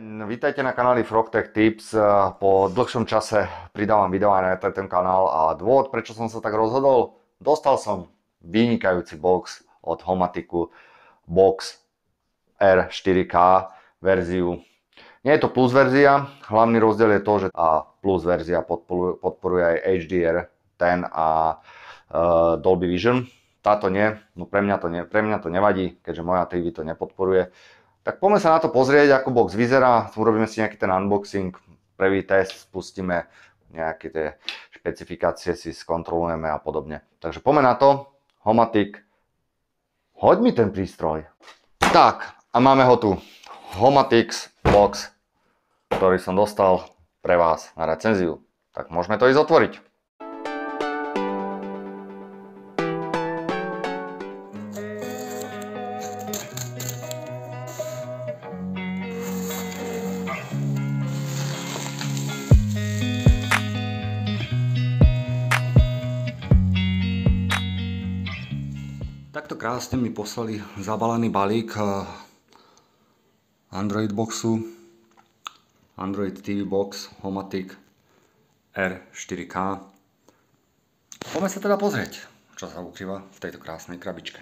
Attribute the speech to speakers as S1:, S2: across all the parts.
S1: Vítajte na kanáli Frogtech Tips. Po dlhšom čase pridávam videa na ten kanál a dôvod, prečo som sa tak rozhodol, dostal som vynikajúci box od Homatiku, box R4K verziu. Nie je to plus verzia, hlavný rozdiel je to, že plus verzia podporuje aj HDR10 a Dolby Vision. Táto nie, no pre mňa to nevadí, keďže moja TV to nepodporuje. Tak poďme sa na to pozrieť, ako box vyzerá, urobíme si nejaký ten unboxing, prvý test, spustíme nejaké tie špecifikácie, si skontrolujeme a podobne. Takže poďme na to, Homatik, hoď mi ten prístroj. Tak, a máme ho tu, Homatix box, ktorý som dostal pre vás na recenziu. Tak môžeme to ísť otvoriť. Takto krásne mi poslali zabalený balík Android boxu, Android TV box Homatik R4K. Poďme sa teda pozrieť, čo sa ukrýva v tejto krásnej krabičke.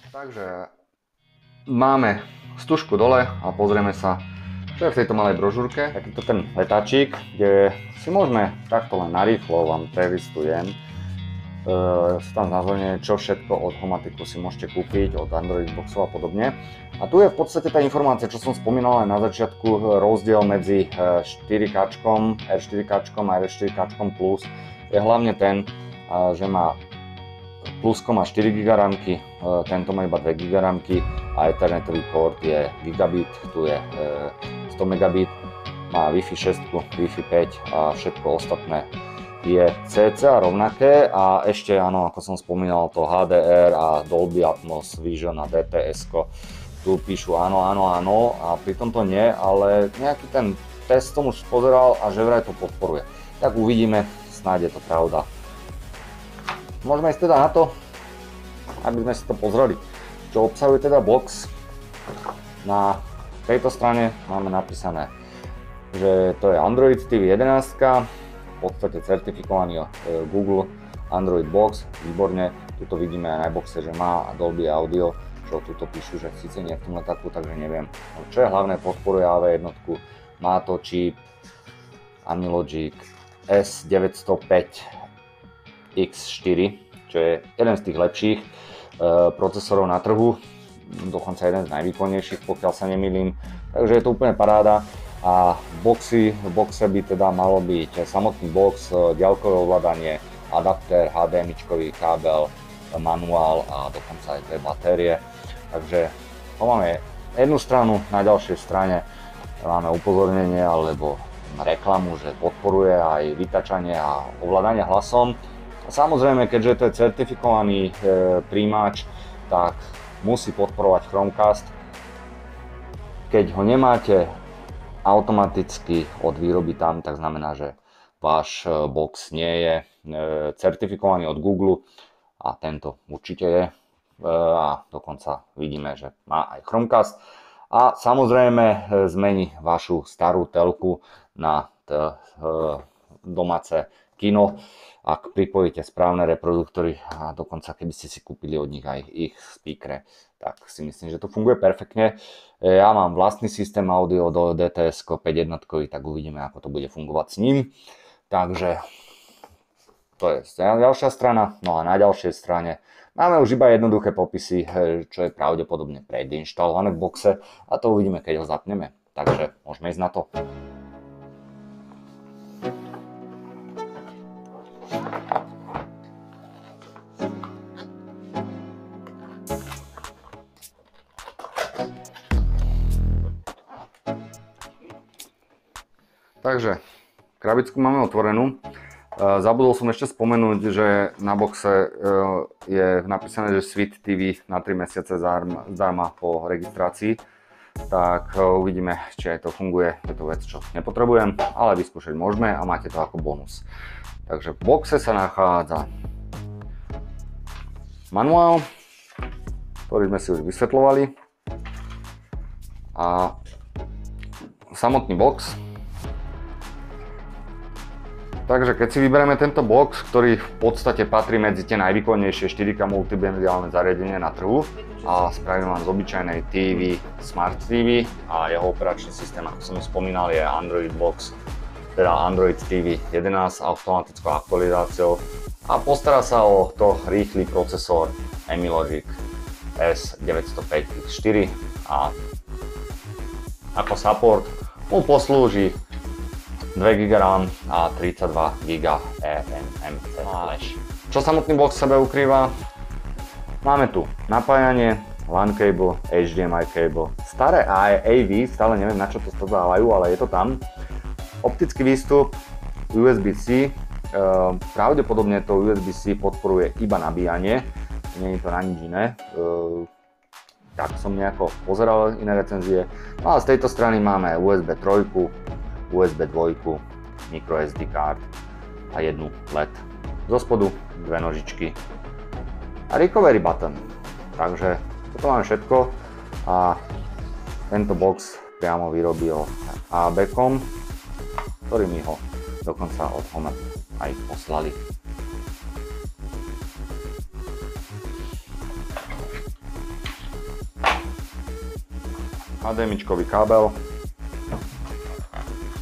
S1: Takže máme stužku dole a pozrieme sa, čo je v tejto malej brožúrke. Takýto ten letáčik, kde si môžeme takto len narýchlo vám prelistujem. Sú tam znázornené, čo všetko od Homatiku si môžete kúpiť, od Android boxov a podobne. A tu je v podstate tá informácia, čo som spomínal aj na začiatku, rozdiel medzi 4K, R4K a R4K Plus je hlavne ten, že má plusko má 4 GB ramky, tento má iba 2 GB ramky a ethernetový port je gigabit, tu je 100 megabit, má Wi-Fi 6, Wi-Fi 5 a všetko ostatné je cca rovnaké a ešte áno, ako som spomínal, to HDR a Dolby Atmos, Vision a DTS, tu píšu áno a pritom to nie, ale nejaký ten test som už pozeral a že vraj to podporuje. Tak uvidíme, snáď je to pravda. Môžeme ísť teda na to, aby sme si to pozreli, čo obsahuje teda box. Na tejto strane máme napísané, že to je Android TV 11, v podstate certifikovaný Google Android box, výborne. Tuto vidíme aj na boxe, že má Dolby Audio, čo tuto píšu, že síce nie v tom letáku, takže neviem. Čo je hlavné, podporuje AV1, má to čip Amilogic S905 X4, čo je jeden z tých lepších procesorov na trhu, dokonca jeden z najvýkonnejších, pokiaľ sa nemýlim, takže je to úplne paráda. A v boxe by teda malo byť samotný box, diaľkové ovládanie, adaptér, HDMI-čkový kábel, manuál a dokonca aj dve batérie. Takže to máme jednu stranu, na ďalšej strane máme upozornenie alebo reklamu, že podporuje aj vytačanie a ovládanie hlasom. Samozrejme, keďže to je certifikovaný príjimač, tak musí podporovať Chromecast. Keď ho nemáte automaticky od výroby tam, tak znamená, že váš box nie je certifikovaný od Google a tento určite je. A dokonca vidíme, že má aj Chromecast. A samozrejme zmení vašu starú telku na domáce kino, ak pripojíte správne reproduktory a dokonca keby ste si kúpili od nich aj ich speakere, tak si myslím, že to funguje perfektne. Ja mám vlastný systém audio do DTS 5.1, tak uvidíme, ako to bude fungovať s ním. Takže to je ďalšia strana. No a na ďalšej strane máme už iba jednoduché popisy, čo je pravdepodobne predinštalované v boxe a to uvidíme, keď ho zapneme. Takže môžeme ísť na to. Takže krabičku máme otvorenú. Zabudol som ešte spomenúť, že na boxe je napísané, že Sweet TV na 3 mesiace zdarma po registrácii. tak uvidíme, či aj to funguje. Je to vec, čo nepotrebujem, ale vyskúšať môžeme a máte to ako bonus. Takže v boxe sa nachádza manuál, ktorý sme si už vysvetľovali, a samotný box. Takže keď si vyberieme tento box, ktorý v podstate patrí medzi tie najvýkonnejšie 4K multimediálne zariadenie na trhu a spravím vám z obyčajnej TV Smart TV a jeho operačný systém, ako som spomínal, je Android Box, teda Android TV 11 automatickou aktualizáciou a postará sa o to rýchly procesor Emilogic S905X4 a ako support mu poslúži 2 GB RAM a 32 GB eMMC flash. Čo samotný box sebe ukrýva? Máme tu napájanie, LAN cable, HDMI cable, staré AV, stále neviem na čo to stávajú, ale je to tam. Optický výstup USB-C, pravdepodobne to USB-C podporuje iba nabíjanie, nie je to na nič iné. Tak som nejako pozeral iné recenzie. No a z tejto strany máme USB 3, USB 2, microSD card a jednu LED. Zo spodu dve nožičky a recovery button. Takže toto máme všetko a tento box priamo vyrobil AB.com, ktorý mi ho dokonca od Home aj poslali. HDMI-čkový kábel.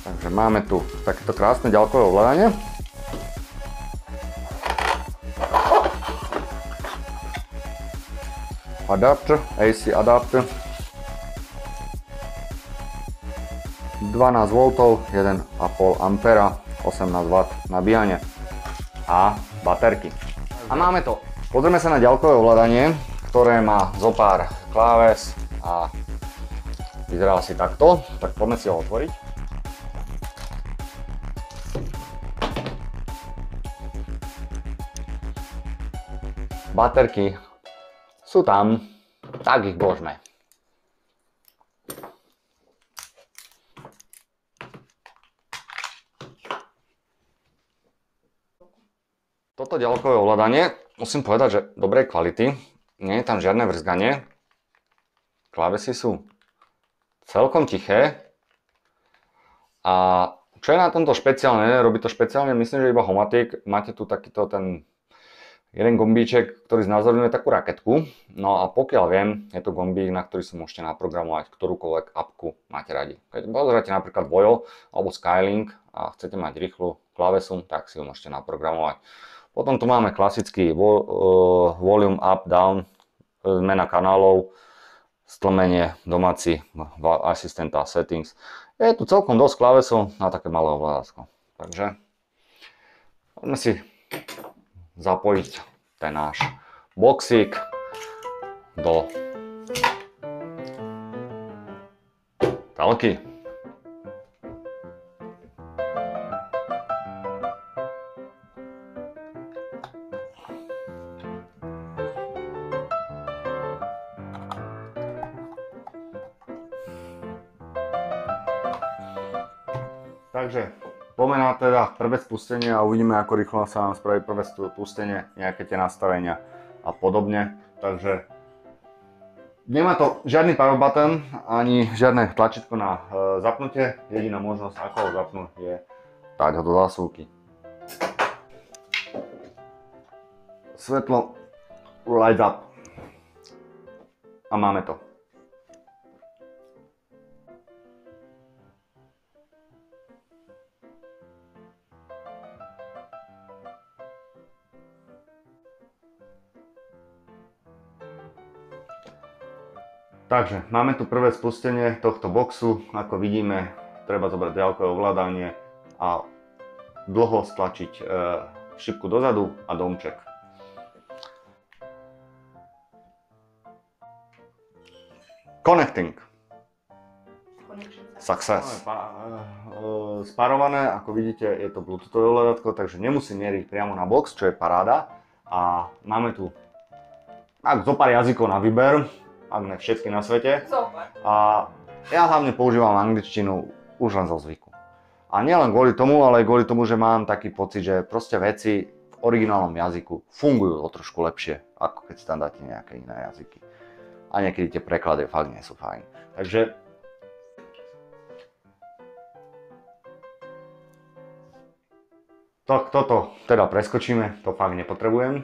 S1: Takže máme tu takéto krásne ďalkové ovládanie. Adapter, AC adapter. 12 V, 1,5 A, 18 W nabíjanie a baterky. A máme to. Pozrieme sa na ďalkové ovládanie, ktoré má zopár kláves a vyzerá asi takto, tak poďme si ho otvoriť. Baterky sú tam, tak ich vložme. Toto ďalkové ovládanie, musím povedať, že dobrej kvality, nie je tam žiadne vrzganie, klávesy sú celkom tiché a čo je na tomto špeciálne, robí to špeciálne, myslím, že iba Homatic, máte tu takýto ten jeden gombíček, ktorý znázorňuje takú raketku, no a pokiaľ viem, je to gombík, na ktorý si môžete naprogramovať ktorúkoľvek appku máte radi. Keď pozeráte napríklad Voyo alebo Skylink a chcete mať rýchlu klávesu, tak si ju môžete naprogramovať. Potom tu máme klasický volume up, down, zmena kanálov, stlmenie, domáci asistenta, settings. Je tu celkom dosť klávesov na také malé ovládatko. Takže poďme si zapojiť ten náš boxík do telky. Takže poďme na teda prvé spustenie a uvidíme, ako rýchlo sa nám spraví prvé spustenie, nejaké tie nastavenia a podobne. Takže nemá to žiadny power button, ani žiadne tlačítko na zapnutie. Jediná možnosť, ako ho zapnúť, je dať ho do zásuvky. Svetlo lights up a máme to. Takže máme tu prvé spustenie tohto boxu. Ako vidíme, treba zobrať ďalkové ovládanie a dlho stlačiť šipku dozadu a domček. Connecting. Success. Spárované, ako vidíte, je to bluetoothové ovládatko, takže nemusí mieriť priamo na box, čo je paráda. A máme tu tak zopár jazykov na výber, ak ne všetky na svete. A Ja hlavne používam angličtinu už len zo zvyku. A nielen kvôli tomu, ale aj kvôli tomu, že mám taký pocit, že proste veci v originálnom jazyku fungujú o trošku lepšie, ako keď si tam dáte nejaké iné jazyky. A niekedy tie preklady fakt nie sú fajn. Takže toto teda preskočíme, to fakt nepotrebujem.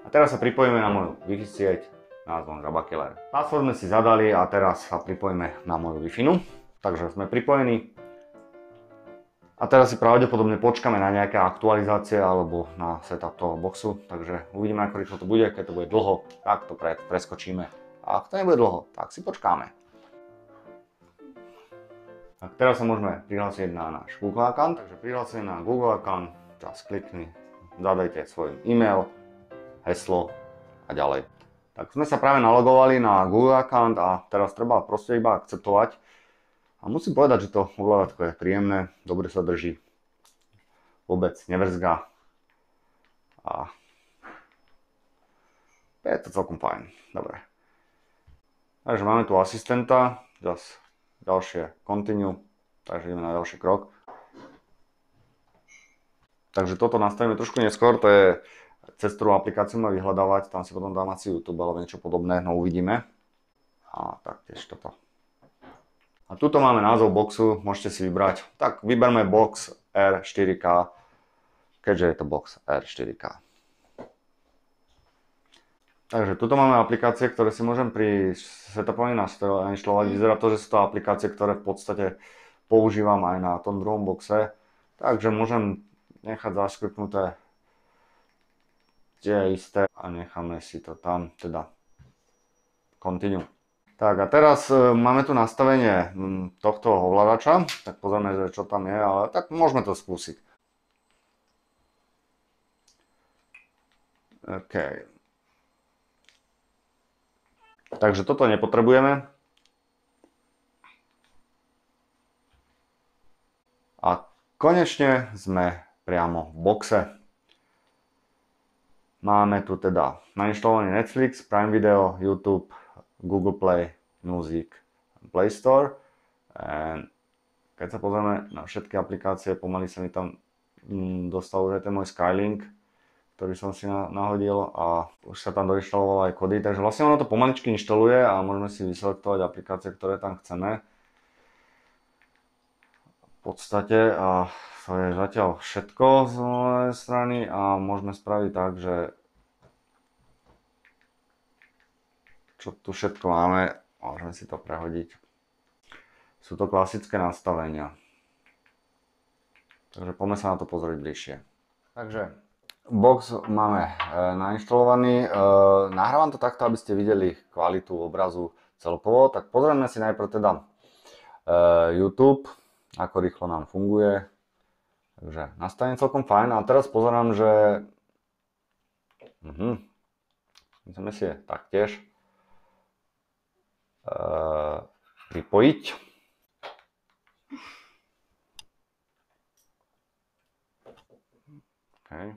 S1: A teraz sa pripojíme na moju Wi-Fi sieť názvom Žabakiller. Password sme si zadali a teraz sa pripojíme na moju Wi-Fi. Takže sme pripojení. A teraz si pravdepodobne počkáme na nejaké aktualizácie alebo na setup toho boxu. Takže uvidíme, ako rýchlo to bude. Keď to bude dlho, tak to preskočíme. A ak to nebude dlho, tak si počkáme. Tak teraz sa môžeme prihlásiť na náš Google account. Takže prihlásenie na Google account, teraz klikni, zadajte svoj e-mail, heslo a ďalej. Tak sme sa práve nalogovali na Google account a teraz treba proste iba akceptovať. A musím povedať, že to ovládatko je príjemné, dobre sa drží, vôbec nevrzga a je to celkom fajn, dobre. Takže máme tu asistenta, zase ďalšie continue, takže ideme na ďalší krok. Takže toto nastavíme trošku neskôr, to je cez ktorú aplikáciu má vyhľadávať, tam si potom dám asi YouTube alebo niečo podobné, no uvidíme. A taktiež toto. A tuto máme názov boxu, môžete si vybrať. Tak vyberme box R4K, keďže je to box R4K. Takže tuto máme aplikácie, ktoré si môžem pri setupovaní nainštalovať. Vyzerá to, že sú to aplikácie, ktoré v podstate používam aj na tom druhom boxe. Takže môžem nechať zaškrtnuté tie isté a necháme si to tam, teda continue. Tak a teraz máme tu nastavenie tohto ovládača, tak pozrieme, že čo tam je, ale tak môžeme to skúsiť. OK. Takže toto nepotrebujeme. A konečne sme priamo v boxe. Máme tu teda nainštalovaný Netflix, Prime Video, YouTube, Google Play, Music, Play Store. Keď sa pozrieme na všetky aplikácie, pomaly sa mi tam dostal už aj ten môj Skylink, ktorý som si nahodil a už sa tam doinštaloval aj kody, takže vlastne ono to pomaličky inštaluje a môžeme si vyselektovať aplikácie, ktoré tam chceme. V podstate a to je zatiaľ všetko z mojej strany a môžeme spraviť tak, že čo tu všetko máme, môžeme si to prehodiť. Sú to klasické nastavenia. Takže poďme sa na to pozrieť bližšie. Takže box máme nainštalovaný. Nahrávam to takto, aby ste videli kvalitu obrazu celkovo. Tak pozrieme si najprv teda YouTube, ako rýchlo nám funguje. Takže nastavenie celkom fajn. A teraz pozerám, že musíme si taktiež pripojiť. Okay.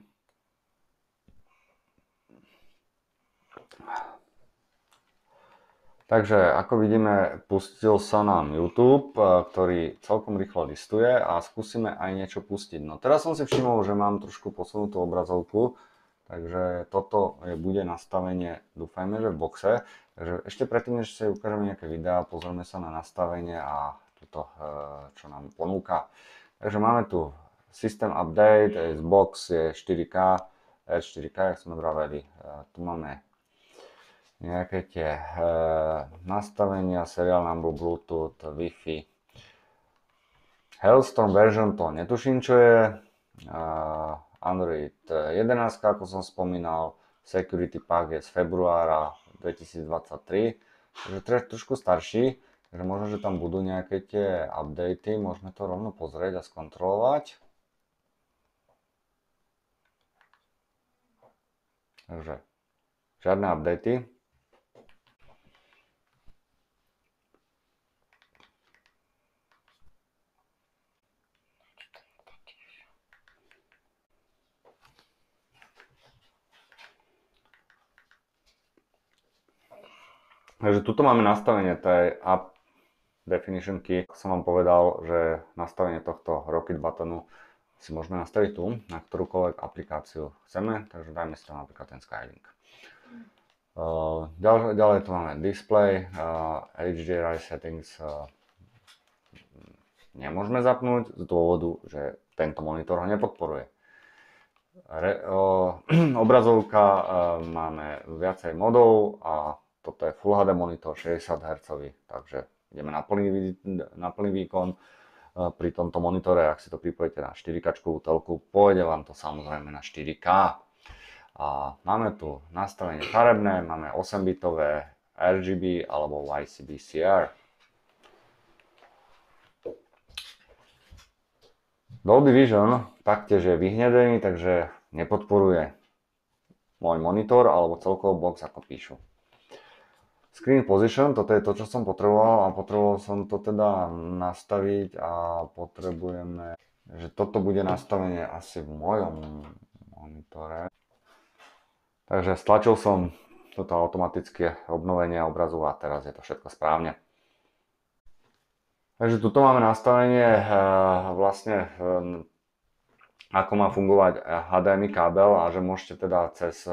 S1: Takže ako vidíme, pustil sa nám YouTube, ktorý celkom rýchlo listuje a skúsime aj niečo pustiť. No teraz som si všimol, že mám trošku posunutú obrazovku, takže toto bude nastavenie, dúfajme, že v boxe. Takže ešte predtým, než si ukážeme nejaké videá, pozrieme sa na nastavenie a toto, čo nám ponúka. Takže máme tu System Update, Box je 4K, S4K, jak sme vraveli. Tu máme nejaké tie nastavenia, serial number, Bluetooth, Wi-Fi. Hailstorm version to netuším, čo je. Android 11, ako som spomínal. Security Pack je z februára 2023, takže trošku starší. Takže možno, že tam budú nejaké tie updaty, môžeme to rovno pozrieť a skontrolovať. Takže žiadne updaty. Takže tuto máme nastavenie tej definition key. Ako som vám povedal, že nastavenie tohto Rocket buttonu si môžeme nastaviť tu, na ktorúkoľvek aplikáciu chceme, takže dajme si tam napríklad ten Skylink. Ďalej tu máme display, HDRI settings nemôžeme zapnúť z dôvodu, že tento monitor ho nepodporuje. Obrazovka, máme viacej modov a toto je Full HD monitor 60 Hz, takže ideme na plný výkon. Pri tomto monitore, ak si to pripojíte na 4K telku, pôjde vám to samozrejme na 4K. A máme tu nastavenie farebné, máme 8-bitové RGB alebo YCBCR. Dolby Vision taktiež je vyhnedený, takže nepodporuje môj monitor alebo celkovo box, ako píšu. Screen Position, toto je to, čo som potreboval a potreboval som to teda nastaviť a potrebujeme, že toto bude nastavenie asi v mojom monitore. Takže stlačil som toto automatické obnovenie obrazu a teraz je to všetko správne. Takže tuto máme nastavenie vlastne ako má fungovať HDMI kábel a že môžete teda cez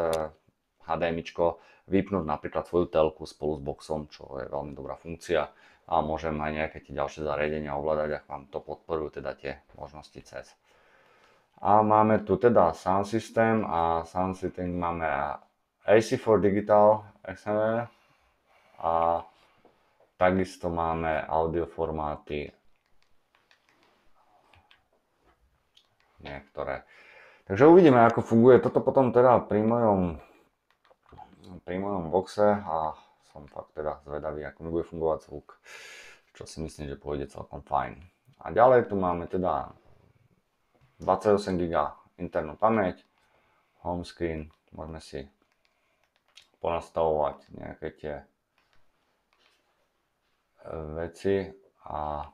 S1: HDMI vypnúť napríklad svoju telku spolu s boxom, čo je veľmi dobrá funkcia a môžem aj nejaké tie ďalšie zariadenia ovládať, ak vám to podporujú teda tie možnosti cez. A máme tu teda sound system a sound system máme AC4 Digital XLR a takisto máme audio formáty niektoré. Takže uvidíme, ako funguje toto potom teda pri mojom boxe a som fakt teda zvedavý, ako mi bude fungovať zvuk, čo si myslím, že pôjde celkom fajn. A ďalej tu máme teda 28 GB internú pamäť, home screen, môžeme si ponastavovať nejaké tie veci a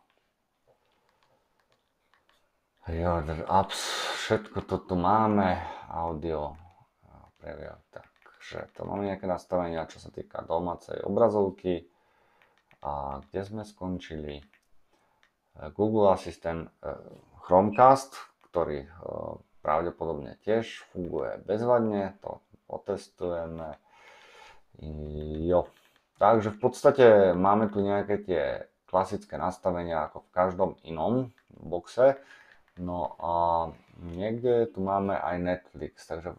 S1: apps, všetko toto máme, audio, preview, takže to máme nejaké nastavenia, čo sa týka domácej obrazovky a kde sme skončili. Google Assistant, Chromecast, ktorý pravdepodobne tiež funguje bezvadne, to otestujeme. Takže v podstate máme tu nejaké tie klasické nastavenia ako v každom inom boxe. No a niekde tu máme aj Netflix, takže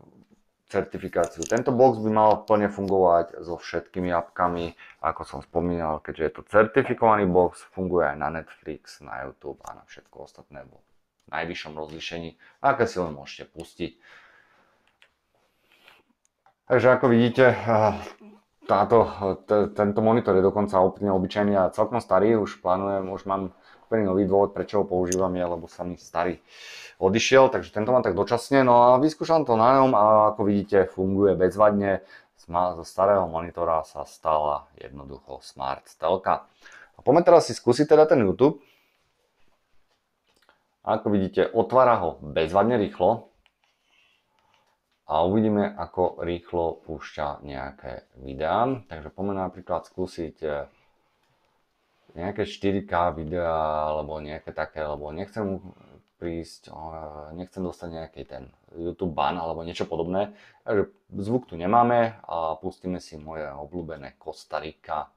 S1: certifikáciu. Tento box by mal plne fungovať so všetkými apkami, ako som spomínal, keďže je to certifikovaný box, funguje aj na Netflix, na YouTube a na všetko ostatné v najvyššom rozlíšení, aké si len môžete pustiť. Takže ako vidíte, tento monitor je dokonca úplne obyčajný a celkom starý, už mám úplne nový dôvod, prečo ho používam, lebo sa mi starý odišiel, takže tento mám tak dočasne, no a vyskúšam to na ňom a ako vidíte funguje bezvadne, zo starého monitora sa stala jednoducho smart telka. A poďme teraz si skúsiť teda ten YouTube. A ako vidíte, otvára ho bezvadne rýchlo a uvidíme, ako rýchlo púšťa nejaké videá. Takže poďme napríklad skúsiť nejaké 4K videá alebo nejaké také, lebo nechcem dostať nejaký ten YouTube ban alebo niečo podobné. Takže zvuk tu nemáme a pustíme si moje obľúbené Costa Rica.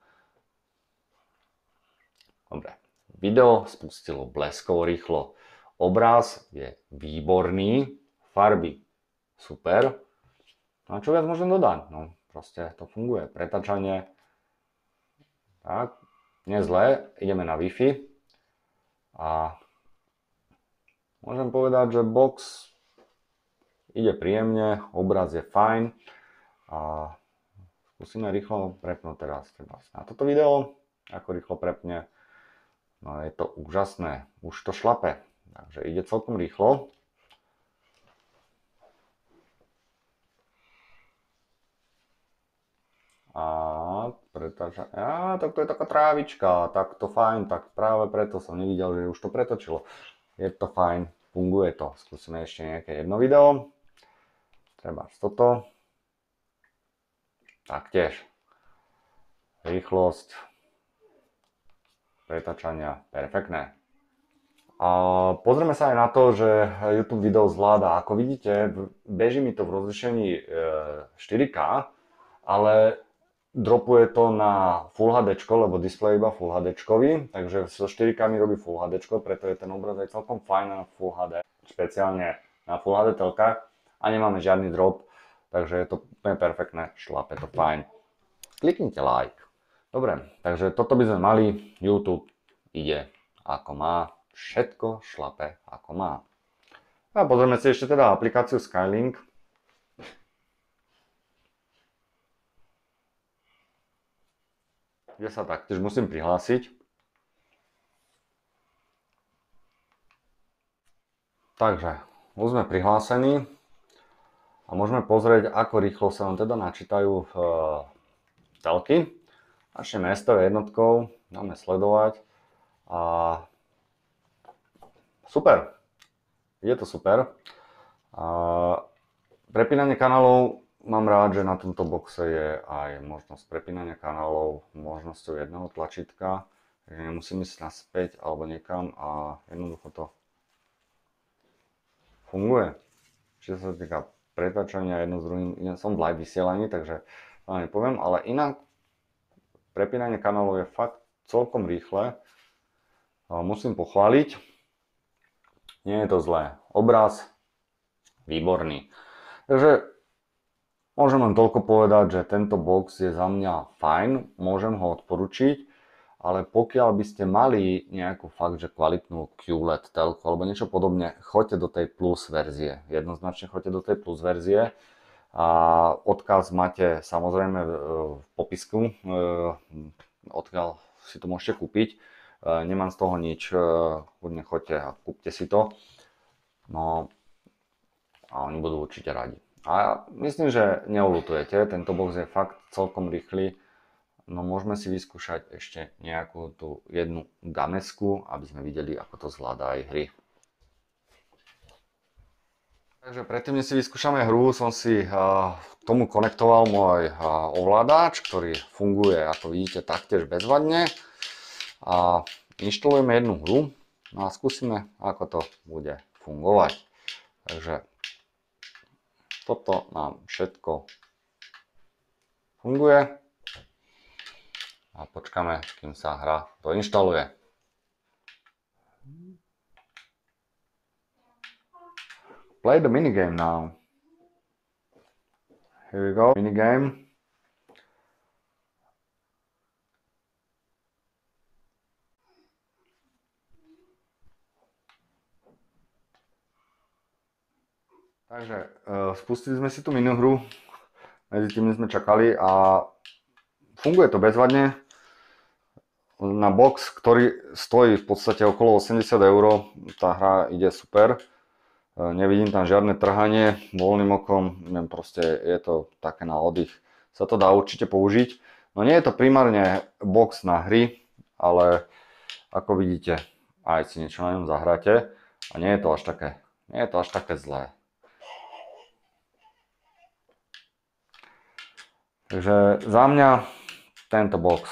S1: Dobre, video spustilo bleskovo rýchlo. Obraz je výborný, farby super. No a čo viac môžem dodať? No proste to funguje. Pretačanie. Tak, nie zlé. Ideme na Wi-Fi. A môžem povedať, že box ide príjemne, obraz je fajn. A skúsime rýchlo prepnúť teraz na toto video. Ako rýchlo prepne. No je to úžasné. Už to šlape. Takže ide celkom rýchlo. Tak to je taká trávička, tak to fajn, tak práve preto som nevidel, že už to pretočilo. Je to fajn, funguje to. Skúsime ešte nejaké jedno video. Treba toto. Taktiež. Rýchlosť. pretáčania perfektné. A pozrieme sa aj na to, že YouTube video zvláda. Ako vidíte, beží mi to v rozlišení 4K, ale dropuje to na Full HD, lebo displej iba Full HD, takže so 4K mi robí Full HD, preto je ten obraz aj celkom fajn na Full HD, špeciálne na Full HD telkách a nemáme žiadny drop, takže je to úplne perfektné, šlape to fajn. Kliknite like. Dobre, takže toto by sme mali, YouTube ide ako má, všetko šlape ako má. A pozrieme si ešte teda aplikáciu Skylink. Kde sa taktiež musím prihlásiť. Takže, už sme prihlásení a môžeme pozrieť, ako rýchlo sa nám teda načítajú telky. Začneme S jednotkou, dáme sledovať a super, je to super. Prepínanie kanálov, mám rád, že na tomto boxe je aj možnosť prepínania kanálov možnosťou jedného tlačítka, takže nemusím ísť naspäť alebo niekam a jednoducho to funguje. Čiže sa týka pretáčania jedno s druhým, som v live vysielaní, takže vám nepoviem, ale inak prepínanie kanálov je fakt celkom rýchle. Musím pochváliť, nie je to zlé. Obraz výborný. Takže môžem len toľko povedať, že tento box je za mňa fajn, môžem ho odporučiť, ale pokiaľ by ste mali nejakú fakt, že kvalitnú QLED telku alebo niečo podobne, choďte do tej plus verzie. Jednoznačne choďte do tej plus verzie. A odkaz máte samozrejme v popisku, odkiaľ si to môžete kúpiť. Nemám z toho nič, kľudne choďte a kúpte si to. No a oni budú určite radi. A myslím, že neulutujete, tento box je fakt celkom rýchly. No môžeme si vyskúšať ešte nejakú tú jednu gamesku, aby sme videli, ako to zvláda aj hry. Takže predtým, než si vyskúšame hru, som si k tomu konektoval môj ovládač, ktorý funguje, ako vidíte, taktiež bezvadne. A inštalujeme jednu hru a skúsime, ako to bude fungovať. Takže toto nám všetko funguje. A počkáme, kým sa hra doinštaluje. Play the minigame now. Here we go, minigame. Takže spustili sme si tú minihru, medzi tým sme čakali a funguje to bezvadne. Na box, ktorý stojí v podstate okolo 80 €, tá hra ide super. Nevidím tam žiadne trhanie voľným okom, neviem, proste je to také na oddych. Sa to dá určite použiť. No nie je to primárne box na hry, ale ako vidíte, aj si niečo na ňom zahráte a nie je to až také zlé. Takže za mňa tento box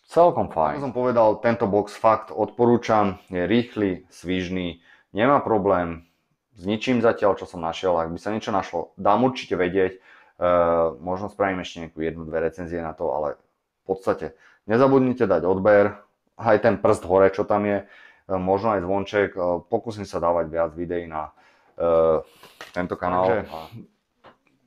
S1: celkom fajn. Ako som povedal, tento box fakt odporúčam, je rýchly, svižný, nemá problém s ničím zatiaľ, čo som našiel. Ak by sa niečo našlo, dám určite vedieť. Možno spravím ešte nejakú jednu, dve recenzie na to, ale v podstate nezabudnite dať odber, aj ten prst hore, čo tam je, možno aj zvonček. Pokúsim sa dávať viac videí na tento kanál.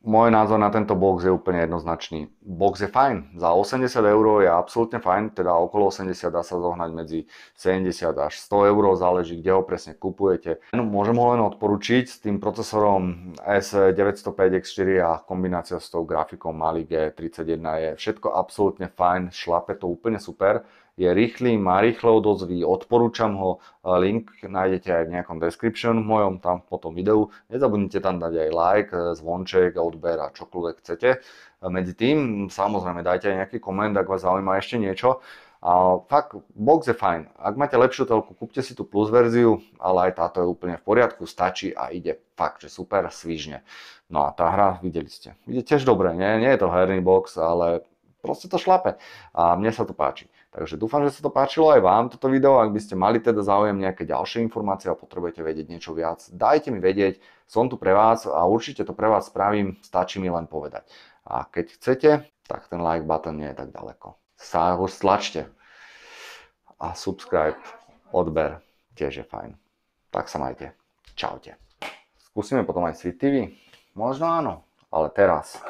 S1: Môj názor na tento box je úplne jednoznačný. Box je fajn, za 80 € je absolútne fajn, teda okolo 80 dá sa zohnať medzi 70 až 100 €, záleží kde ho presne kupujete. Môžem ho len odporučiť s tým procesorom S905X4 a kombinácia s tou grafikou Mali G31 je všetko absolútne fajn, šlape to úplne super. Je rýchly, má rýchle odozvy, odporúčam ho, link nájdete aj v nejakom description mojom tam po tom videu. Nezabudnite tam dať aj like, zvonček, odber a čokoľvek chcete. Medzi tým samozrejme dajte aj nejaký koment, ak vás zaujíma ešte niečo. A fakt, box je fajn. Ak máte lepšiu telku, kúpte si tú plus verziu, ale aj táto je úplne v poriadku, stačí a ide fakt, že super, svižne. No a tá hra, videli ste. Ide tiež dobre, nie je to herný box, ale proste to šlape a mne sa to páči. Takže dúfam, že sa to páčilo aj vám, toto video. Ak by ste mali teda záujem nejaké ďalšie informácie a potrebujete vedieť niečo viac, dajte mi vedieť, som tu pre vás a určite to pre vás spravím, stačí mi len povedať. A keď chcete, tak ten like button nie je tak ďaleko. Sa ho stlačte. A subscribe, odber, tiež je fajn. Tak sa majte. Čaute. Skúsime potom aj Sweet TV? Možno áno, ale teraz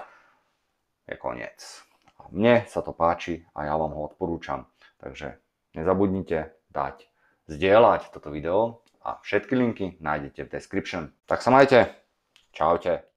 S1: je koniec. A mne sa to páči a ja vám ho odporúčam. Takže nezabudnite dať zdieľať toto video a všetky linky nájdete v description. Tak sa majte. Čaute.